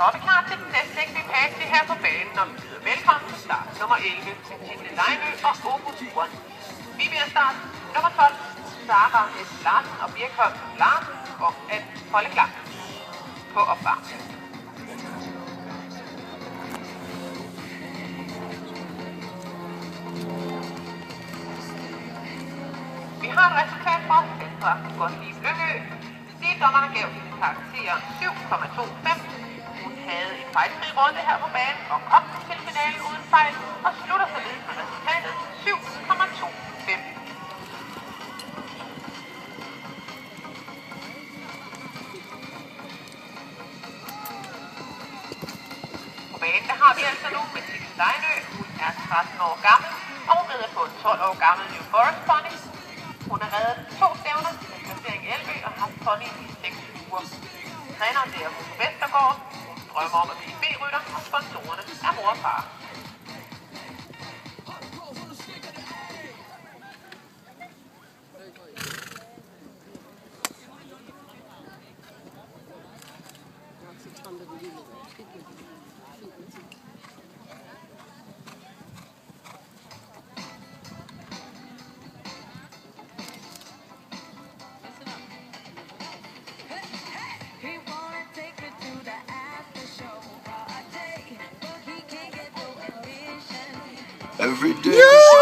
toppeklar til den næste ekvipage her på banen, og vi byder velkommen til start nummer 11, Mathilde Lejnø og Opus Uren. Vi bliver start nummer 12, Sara S. Larsen og Birkholm Larsen om at holde klar på opvarmning. Vi har et resultat fra Centre Gottlieb Lyngø. Dommerne gav hende karakteren 7,25. Hun havde en fejlfri runde her på banen og kom til finalen uden fejl og slutter således med resultatet 7,25. På banen der har vi altså nu Mathilde Lejnø. Hun er 13 år gammel, og hun rider på en 12 år gammel New Forest pony. Hun har reddet 2 stævner med placering i Elby og har haft pony i 6 uger. Træneren det er Rune Vestergaard. Hun drømmer om at blive B-rytter, og sponsorerne er mor og far. Every day.